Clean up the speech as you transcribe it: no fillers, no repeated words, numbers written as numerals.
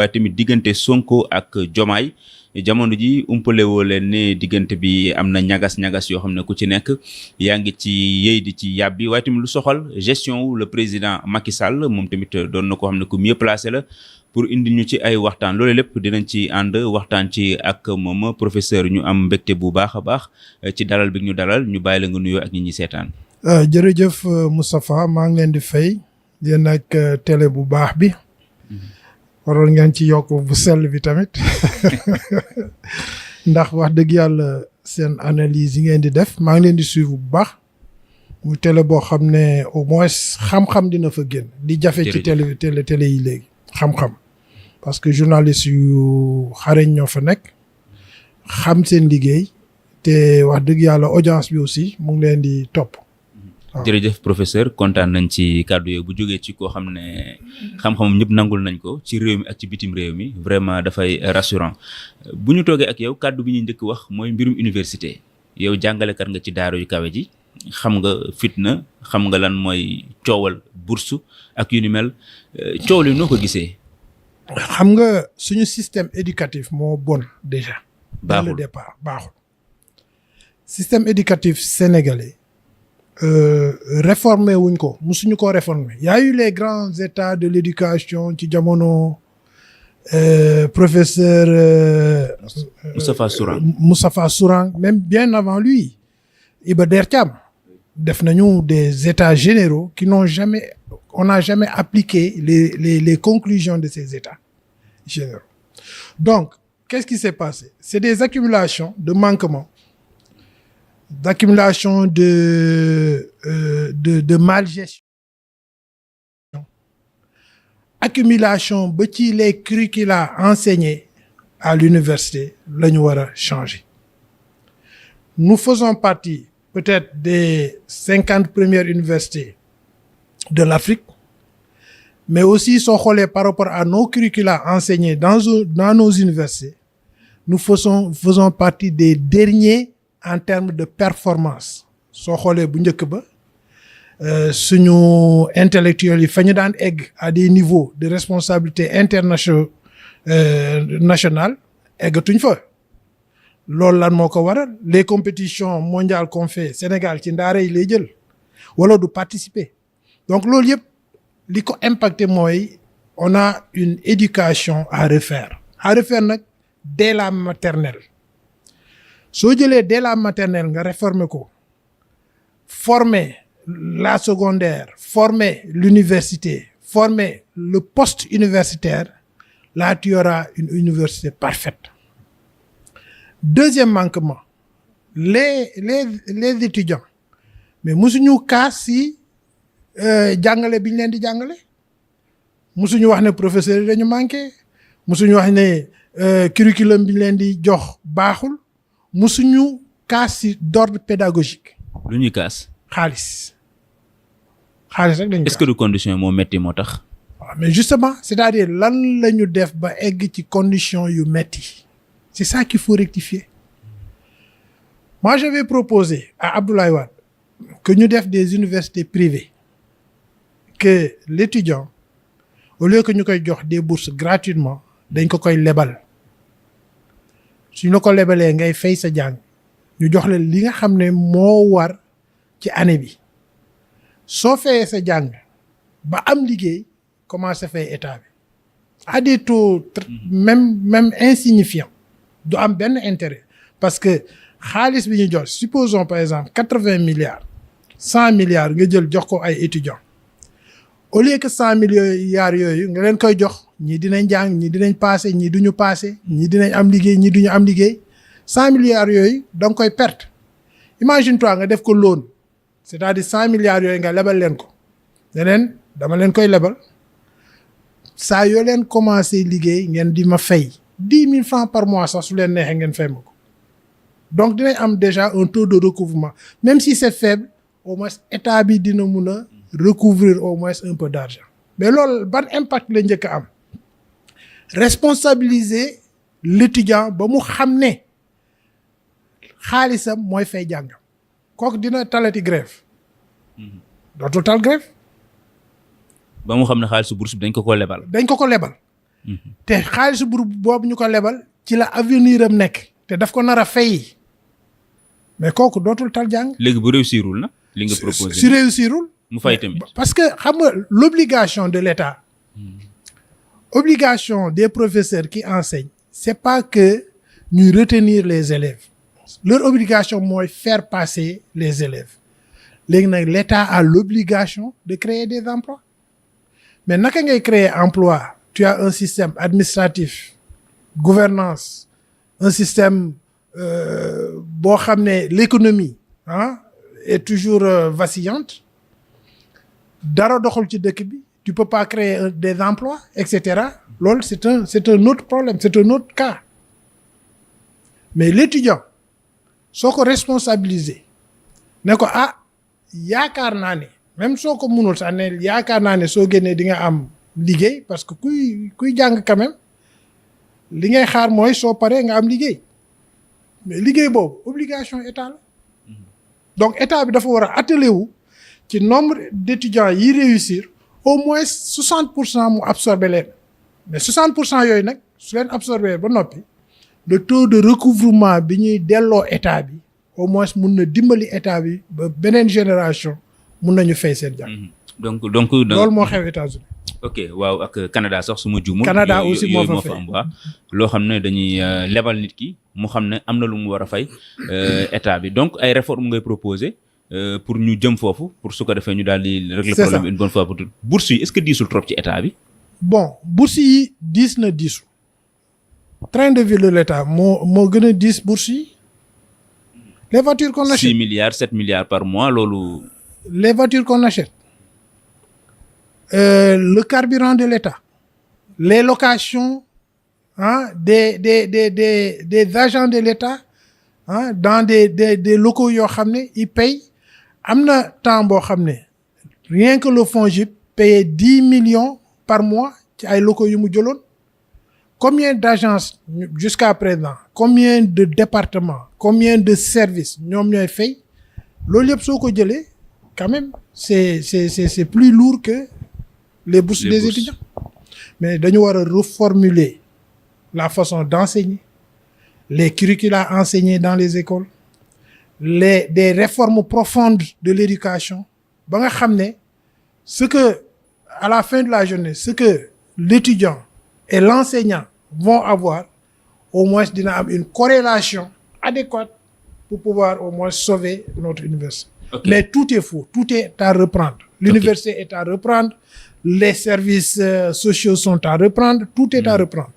waaye tamit diggante Sonko ak Diomaye jamono ji umpale woo leen ne diggante bi am na ñagas-ñagas yoo xam ne ku ci nekk yaa ngi ci yëy di ci yàbbi waaye tamit lu soxal gestion wu le président Macky Sall moom tamit doon na ko xam ne ku mieux placé la pour indi ñu ci ay waxtaan loolu lépp dinañ ci ànd waxtaan ci ak moom professeur ñu am mbégte bu baax a baax ci dalal bi ñu dalal ñu bàyyi la nga nuyoo ak ñi ñuy seetaan. jërëjëf Moustapha maa ngi leen di fay yéen ak télé bu baax bi. waroon ngeen ci yokk bu sell bi tamit ndax wax dëgg yàlla seen analyse yi ngeen di def maa ngi leen di suivre bu baax muy télé boo xam ne au moins xam-xam dina fa génn. di jafe ci télé yi léegi xam-xam. parce que journaliste yu xarañ ñoo fa nekk xam seen liggéey te wax dëgg yàlla audience bi aussi mu ngi leen di topp. jërëjëf professeur kontaan nañ ci kàddu yooyu bu jógee ci koo xam ne xam-xamam ñëpp nangul nañ ko ci réew mi ak ci bitim réew mi vraiment dafay rassurant bu ñu toogee ak yow kàddu bi ñuy njëkk wax mooy mbirum université yow jàngalekat nga ci daara yu kawe ji xam nga fitna xam nga lan mooy coowal bourse ak yu ni mel coow li noo ko gisee. xam nga suñu système éducatif moo bon déjà. baaxul dès le départ baaxul. système éducatif sénégalais. réformé wuñ ko musuñu ko réformer y a eu les grands états de l'éducation ci jamono professeur Moustapha Sourang même bien avant lui Iba Der Thiam def nañu des états généraux qui on n'a jamais appliqué les conclusions de ces états généraux. Donc qu'est-ce qui s'est passé? C'est des accumulations de manquements, d'accumulation de malgestion, accumulation ba ci les curricula enseignés à l'université la ñu war a changer. Nous faisons partie peut-être des 50 premières universités de l'Afrique, mais aussi soo xoolee par rapport à nos curricula enseignés dans nos universités, nous faisons partie des derniers en termes de performance. soo xoolee bu njëkk ba suñu intellectuels yi fa ñu daan egg à des niveaux de responsabilité nationale eggatuñ fa. loolu lan moo ko waral les compétitions mondiales qu'on fait Sénégal ci ndaare yi lay jël wala du participer. donc loolu yëpp li ko impacté mooy on a une éducation à refaire nag dès la maternelle. soo jëlee dès la maternelle nga réformer ko former la secondaire former l'université former le post universitaire là tu auras une université parfaite. Deuxième manquement les étudiants mais musuñu kaas si jàngale bi ñu leen di jàngale musuñu wax ne professeurs yi dañu manqué musuñu wax ne curriculum bi ñu leen di jox baaxul. musuñu kaas si d'ordre pédagogique. lu ñuy kaas. xaalis rek dañu. est-ce que du condition moo metti moo tax. waaw mais justement c'est-à-dire lan la ñu def ba egg ci condition yu metti c'est ça qu'il faut rectifier. moi j'avais proposé à Abdoulaye Wade que ñu def des universités privées que l'étudiant au lieu que ñu koy jox des bourses gratuitement dañ ko koy lebal. suñ la ko lebalee ngay fay sa jàng ñu jox la li nga xam ne moo war ci année bi soo fayee sa jàng ba am liggéey commencé fay état bi à des taux même insignifiants du am benn intérêt parce que xaalis bi ñu jox supposons par exemple 80 milliards 100 milliards nga jël jox ko ay étudiants au lieu que 100 milliards yooyu nga leen koy jox ñii dinañ jàng ñii dinañ passé ñii duñu passé ñii dinañ am liggéey ñii duñu am liggéey 100 milliards yooyu da nga koy perte. imagine toi nga def ko loan c'est-à-dire 100 milliards yooyu nga lebal leen ko ne leen dama leen koy lebal saa yoo leen commencé liggéey ngeen di ma fay 10 000 francs par mois sax su leen neexee ngeen fay ma ko. donc dinañ am déjà un taux de recouvrement même si c'est faible au moins état bi dina mun a recouvrir au moins un peu d'argent. mais loolu ban impact la njëkk a am responsabiliser l'étudiant ba mu xam ne xaalisam mooy fay jàngam kooku dina talati grève dootul tal grève ba mu xam ne xaalisu bourse bi dañ ko ko lebal. te xaalis boobu ñu ko lebal ci la avenir am nekk te daf ko nar a fay mais kooku dootul tal jàng. léegi bu réussirul na li nga proposé. su réussirul mu fay tamit. parce que xam nga l'obligation de l'État obligation des professeurs qui enseignent c'est pas que ñuy retenir les élèves leur obligation mooy faire passer les élèves léegi nag l'État a l'obligation de créer des emplois mais naka ngay créer emploi tu as un système administratif gouvernance un système boo xam ne l'économie est toujours vacillante dara doxul ci dëkk bi tu peux pas créer des emplois et cetera loolu c'est un autre problème c'est un autre cas mais l'étudiant soo ko responsabiliser ne ko yaakaar naa ne même soo ko mënul sax ne yaakaar naa ne soo génnee di nga am liggéey parce que kuy jàng quand même li ngay xaar mooy soo paree nga am liggéey mais liggéey boobu obligation état la donc état bi dafa war a attelé wu ci nombre d'étudiants yi réussir au moins 60% mu absorbé leen mais 60% yooyu nag su leen absorbé ba noppi le taux de recouvrement bi ñuy delloo état bi au moins mun na dimbali état bi ba beneen génération mun nañu fay seen jàng. donc loolu moo xew États-Unis ok waaw ak Canada sax su ma juumul. Canada aussi moo fa am waa loo xam ne dañuy lebal nit ki mu xam ne am na lu mu war a fay état bi donc ay réformes ngay proposer pour ñu jëm foofu pour su ko defee ñu daal di régler problème une bonne fois pour toutes. bourse yi est-ce que diisul trop ci état bi. bon bourse yi diis na diisu train de vie de l'État moo gën a diis bourse yi les voitures qu'on achète 6 milliards 7 milliards par mois loolu. les voitures qu'on achète le carburant de l'État les locations des agents de l'État dans des locaux yoo xam ne ils payent am na temps boo xam ne rien que le FONGIP payait 10 millions par mois ci ay locaux yu mu jëloon combien d'agences jusqu'à présent combien de départements combien de services ñoom ñooy fay loolu yëpp soo ko jëlee quand même c'est plus lourd que les bourses des étudiants mais dañu war a reformuler la façon d'enseigner les curricula enseignés dans les écoles des réformes profondes de l'éducation ba nga xam ne ce que à la fin de la journée ce que l'étudiant et l'enseignant vont avoir au moins dina am une corrélation adéquate pour pouvoir au moins sauver notre université. Okay. Mais tout est faux, tout est à reprendre. L'université est à reprendre, les services sociaux sont à reprendre, tout est à reprendre.